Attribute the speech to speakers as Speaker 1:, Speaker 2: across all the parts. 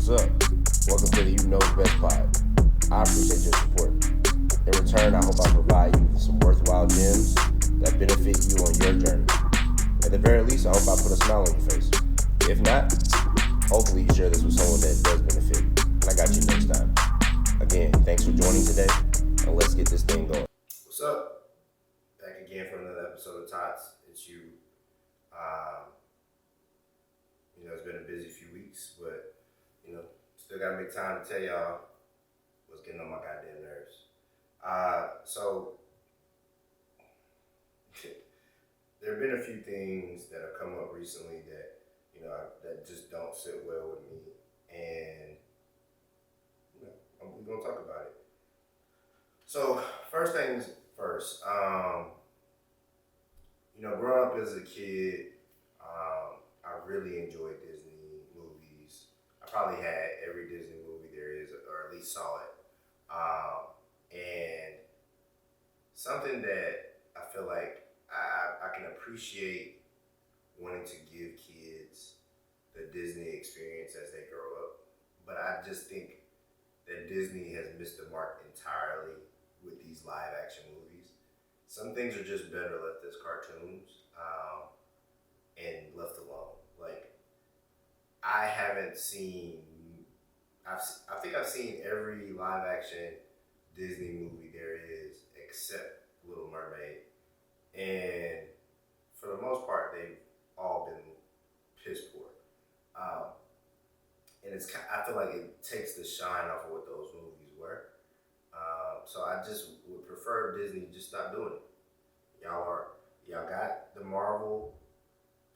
Speaker 1: What's up? Welcome to the You Know Best Pod. I appreciate your support. In return, I hope I provide you with some worthwhile gems that benefit you on your journey. At the very least, I hope I put a smile on your face. If not, hopefully you share this with someone that does benefit. And I got you next time. Again, thanks for joining today, and let's get this thing going. What's up? Back again for another episode of T.O.T.S. It's you. It's been a busy few weeks, but still gotta make time to tell y'all what's getting on my goddamn nerves. So there have been a few things that have come up recently that that just don't sit well with me, and we're gonna talk about it. So first things first, growing up as a kid, I really enjoyed Disney movies. I probably had every Disney movie there is, or at least saw it. And something that I feel like I can appreciate wanting to give kids the Disney experience as they grow up. But I just think that Disney has missed the mark entirely with these live action movies. Some things are just better left as cartoons and left alone. Like, I think I've seen every live action Disney movie there is except Little Mermaid. And for the most part, they've all been piss poor. And I feel like it takes the shine off of what those movies were. So I just would prefer Disney just stop doing it. Y'all got the Marvel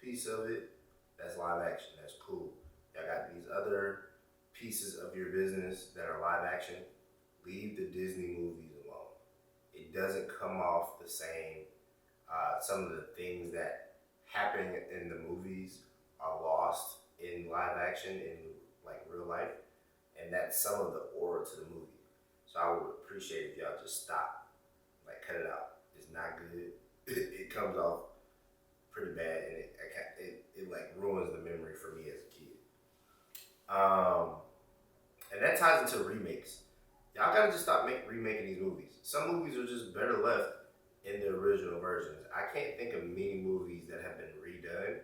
Speaker 1: piece of it. That's live action. That's cool. Y'all got these other pieces of your business that are live action. Leave the Disney movies alone. It doesn't come off the same. Some of the things that happen in the movies are lost in live action in like real life, and that's some of the aura to the movie. So I would appreciate if y'all just stop, like cut it out. It's not good. It comes off pretty bad, and it like ruins the memory for me as a kid. And that ties into remakes. Y'all gotta just stop remaking these movies. Some movies are just better left in the original versions. I can't think of many movies that have been redone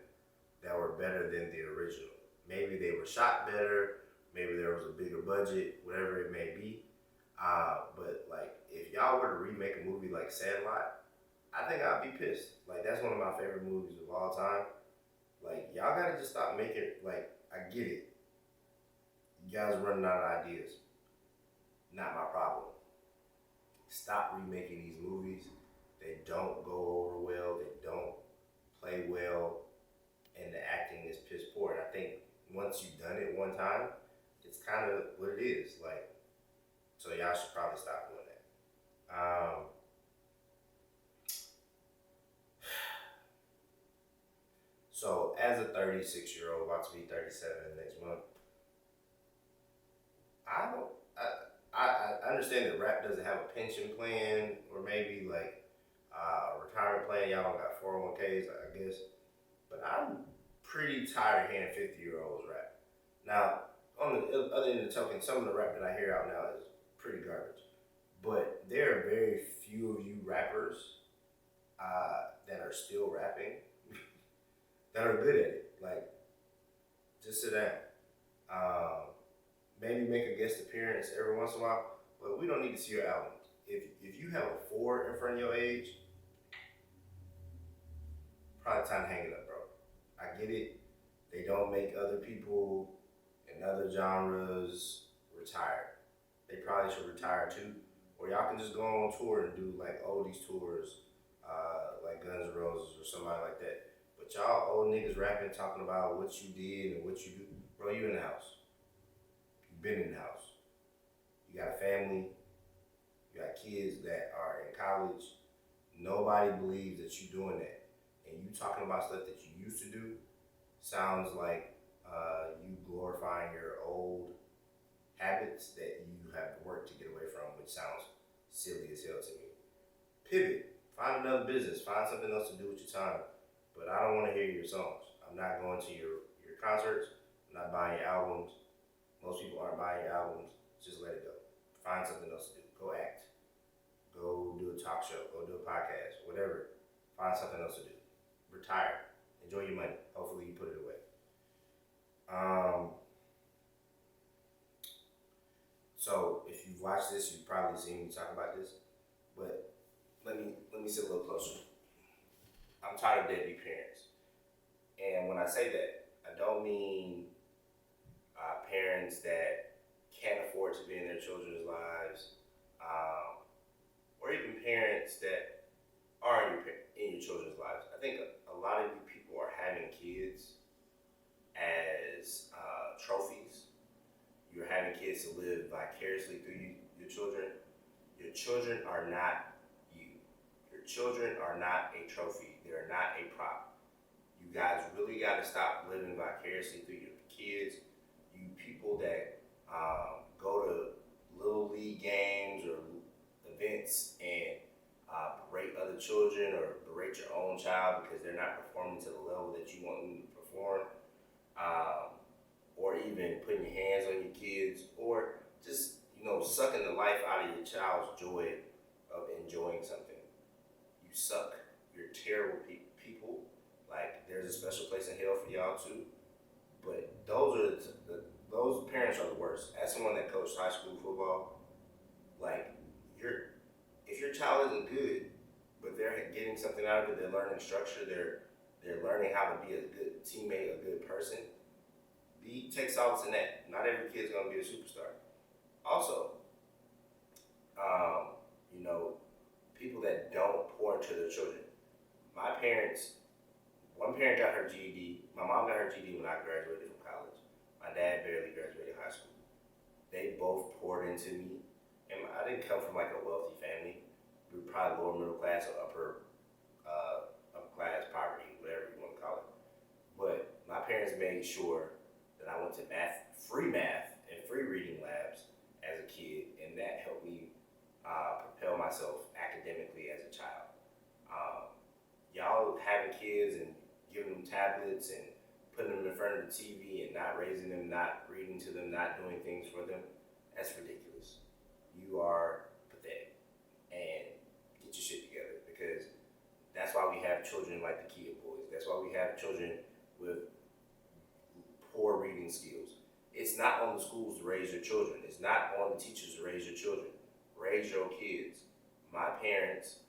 Speaker 1: that were better than the original. Maybe they were shot better, maybe there was a bigger budget, whatever it may be. But like, if y'all were to remake a movie like Sandlot, I think I'd be pissed. Like, that's one of my favorite movies of all time. Like, y'all gotta just stop making, like, I get it. You guys are running out of ideas. Not my problem. Stop remaking these movies. They don't go over well. They don't play well. And the acting is piss poor. And I think once you've done it one time, it's kind of what it is. Like, so y'all should probably stop doing that. So as a 36-year-old, about to be 37 next month, I understand that rap doesn't have a pension plan or maybe like a retirement plan. Y'all don't got 401ks, I guess. But I'm pretty tired of hearing 50-year-olds rap. Now, on the other end of the token, some of the rap that I hear out now is pretty garbage. But there are very few of you rappers that are still rapping that are good at it. Like, just sit down. Maybe make a guest appearance every once in a while, but we don't need to see your album. If you have a 4 in front of your age, probably time to hang it up, bro. I get it. They don't make other people in other genres retire. They probably should retire too. Or y'all can just go on tour and do like oldies tours, like Guns N' Roses or somebody like that. But y'all old niggas rapping, talking about what you did and what you do. Bro, you in the house. You been in the house. You got a family. You got kids that are in college. Nobody believes that you doing that. And you talking about stuff that you used to do sounds like you glorifying your old habits that you have worked to get away from, which sounds silly as hell to me. Pivot. Find another business. Find something else to do with your time. But I don't want to hear your songs. I'm not going to your concerts. I'm not buying your albums. Most people aren't buying your albums. Just let it go. Find something else to do. Go act. Go do a talk show. Go do a podcast. Whatever. Find something else to do. Retire. Enjoy your money. Hopefully you put it away. So if you've watched this, you've probably seen me talk about this. But let me sit a little closer. I'm tired of deadbeat parents. And when I say that, I don't mean parents that can't afford to be in their children's lives, or even parents that are in your children's lives. I think a lot of you people are having kids as trophies. You're having kids to live vicariously through your children. Your children are not you. Your children are not a trophy. They're not a prop. You guys really got to stop living vicariously through your kids. You people that go to little league games or events and berate other children or berate your own child because they're not performing to the level that you want them to perform, or even putting your hands on your kids, or just sucking the life out of your child's joy of enjoying something. You suck. You're terrible people. Like, there's a special place in hell for y'all too. But those parents are the worst. As someone that coached high school football, like, if your child isn't good, but they're getting something out of it, they're learning structure, they're learning how to be a good teammate, a good person, take solace in that. Not every kid's gonna be a superstar. Also, people that don't pour into their children. My parents, one parent got her GED. My mom got her GED when I graduated from college. My dad barely graduated high school. They both poured into me. And I didn't come from like a wealthy family. We were probably lower middle class or upper class poverty, whatever you want to call it. But my parents made sure that I went to free math and free reading labs as a kid, and that helped me propel myself academically as a child. Y'all having kids and giving them tablets and putting them in front of the TV and not raising them, not reading to them, not doing things for them, that's ridiculous. You are pathetic. And get your shit together, because that's why we have children like the Kia boys. That's why we have children with poor reading skills. It's not on the schools to raise your children. It's not on the teachers to raise your children. Raise your kids. My parents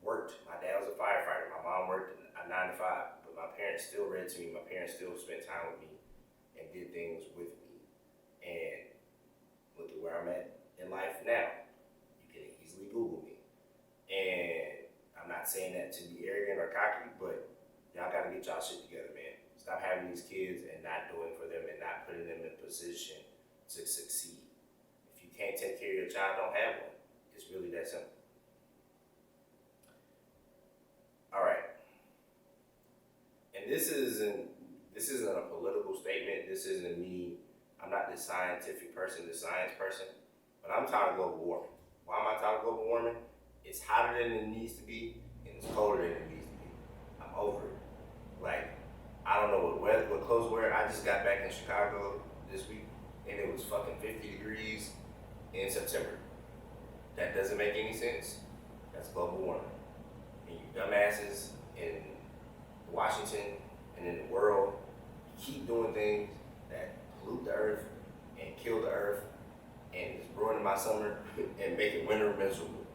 Speaker 1: worked. My dad was a firefighter. My mom worked a 9 to 5, but my parents still read to me. My parents still spent time with me and did things with me. And look at where I'm at in life now. You can easily Google me. And I'm not saying that to be arrogant or cocky, but y'all gotta get y'all shit together, man. Stop having these kids and not doing for them and not putting them in a position to succeed. If you can't take care of your child, don't have one. It's really that simple. All right. And this isn't a political statement. This isn't me. I'm not the scientific person, the science person, but I'm tired of global warming. Why am I tired of global warming? It's hotter than it needs to be, and it's colder than it needs to be. I'm over it. Like, I don't know what clothes to wear. I just got back in Chicago this week, and it was fucking 50 degrees in September. That doesn't make any sense. That's global warming. And you dumbasses in Washington and in the world keep doing things that pollute the earth and kill the earth and it's ruining my summer and making winter miserable.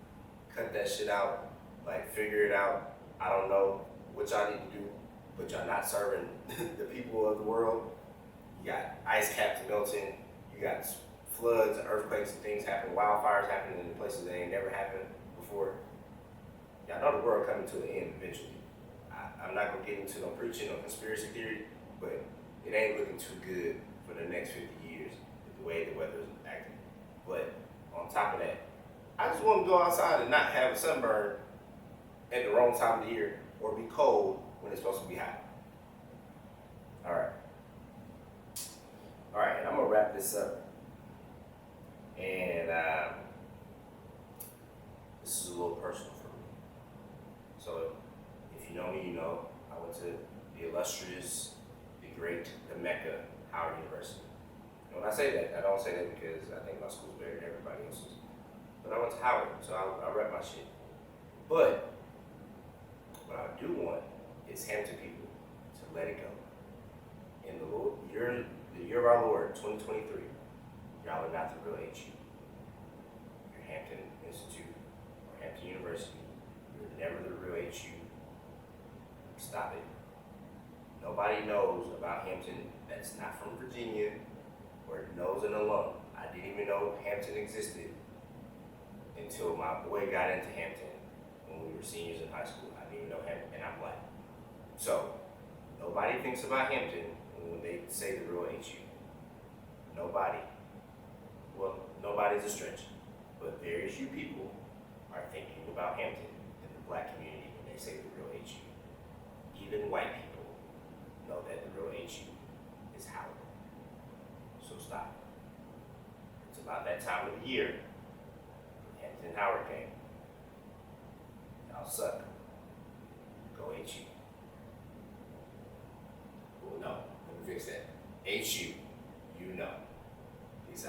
Speaker 1: Cut that shit out. Like, figure it out. I don't know what y'all need to do, but y'all not serving the people of the world. You got ice caps melting. You got floods and earthquakes and things happening, wildfires happening in places that ain't never happened before. Y'all know the world coming to an end eventually. I'm not gonna get into no preaching or conspiracy theory, but it ain't looking too good for the next 50 years with the way the weather is acting. But on top of that, I just want to go outside and not have a sunburn at the wrong time of the year or be cold when it's supposed to be hot. All right, and I'm gonna wrap this up. And this is a little personal for me. So if you know me, you know I went to the illustrious, the great, the Mecca, Howard University. And when I say that, I don't say that because I think my school's better than everybody else's. But I went to Howard, so I rep my shit. But what I do want is Hampton people to let it go. In the year of our Lord, 2023, y'all are not the real HU. You're Hampton Institute or Hampton University. You're never the real HU. Stop it. Nobody knows about Hampton that's not from Virginia or knows an alum. I didn't even know Hampton existed until my boy got into Hampton when we were seniors in high school. I didn't even know Hampton, and I'm black. So, nobody thinks about Hampton when they say the real HU. Nobody. Well, nobody's a stretch, but very few people are thinking about Hampton in the black community when they say the real HU. Even white people know that the real HU is Howard. So stop. It's about that time of the year when Hampton and Howard came. Y'all suck. Go HU. Well, no, let me fix that. HU, you know.